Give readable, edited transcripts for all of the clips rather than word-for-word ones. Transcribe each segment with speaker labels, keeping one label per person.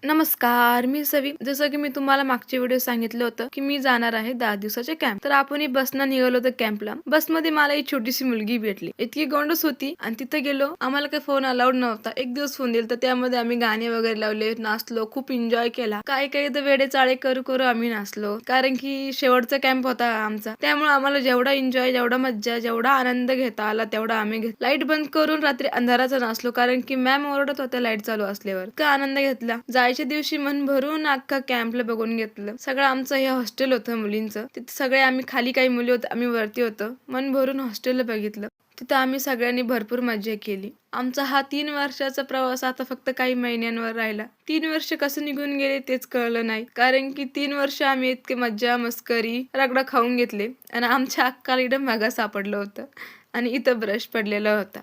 Speaker 1: नमस्कार, मी सवी. जसं की मी तुम्हाला मागच्या व्हिडिओ सांगितलं होतं की मी जाणार आहे 10 दिवसाच्या कॅम्प. तर आपण बसनं निघालो होतो कॅम्पला. बसमध्ये मला एक छोटीशी मुलगी भेटली. इतकी गोंडस होती आणि तिथे गेलो. आम्हाला काही फोन अलाउड नव्हता. एक दिवस फोन दिला तर त्यामध्ये आम्ही गाणे वगैरे लावले, नाचलो, खूप एन्जॉय केला. काही काही तर वेडे चाळे करू करू आम्ही नाचलो, कारण की शेवटचा कॅम्प होता आमचा. त्यामुळे आम्हाला जेवढा एन्जॉय, जेवढा मज्जा, जेवढा आनंद घेता आला तेवढा आम्ही घेतला. लाईट बंद करून रात्री अंधाराचा नाचलो, कारण की मॅम ओरडत होत्या लाईट चालू असल्यावर. का आनंद घेतला. जायच्या दिवशी मन भरून अख्खा कॅम्पला बघून घेतलं. सगळं आमचं हे हॉस्टेल होतं मुलींचं. तिथे सगळे आम्ही खाली काही मुली होतो, आम्ही वरती होतो. मन भरून हॉस्टेलला बघितलं. तिथं आम्ही सगळ्यांनी भरपूर मजा केली. आमचा हा 3 वर्षाचा प्रवास आता फक्त काही महिन्यांवर राहिला. 3 वर्ष कसं निघून गेले तेच कळलं नाही, कारण की 3 वर्ष आम्ही इतके मज्जा मस्करी रगडा खाऊन घेतले आणि आमच्या अक्काला इथं मगा सापडलं होतं आणि इथं ब्रश पडलेला होता.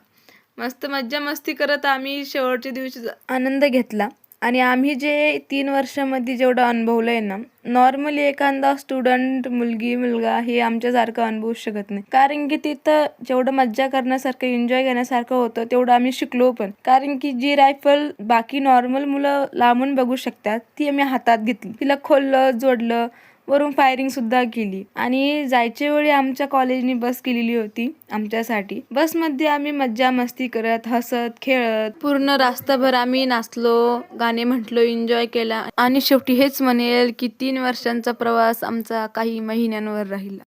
Speaker 1: मस्त मज्जा मस्ती करत आम्ही शेवटच्या दिवशी आनंद घेतला. आणि आम्ही जे 3 वर्षामध्ये जेवढं अनुभवलंय ना, नॉर्मली एखादा स्टुडंट, मुलगी मुलगा हे आमच्यासारखं अनुभवू शकत नाही. कारण की तिथं जेवढं मज्जा करण्यासारखं, एन्जॉय करण्यासारखं होतं तेवढं आम्ही शिकलो पण. कारण की जी रायफल बाकी नॉर्मल मुलं लांबून बघू शकतात ती आम्ही हातात घेतली. तिला खोललं, जोडलं, वरून फायरिंग सुद्धा केली. आणि जायच्या वेळी आमच्या कॉलेजनी बस केलेली होती आमच्यासाठी. बसमध्ये आम्ही मज्जा मस्ती करत, हसत खेळत पूर्ण रास्ताभर आम्ही नाचलो, गाणे म्हटलो, एन्जॉय केला. आणि शेवटी हेच म्हणेल की 3 वर्षांचा प्रवास आमचा काही महिन्यांवर राहिला.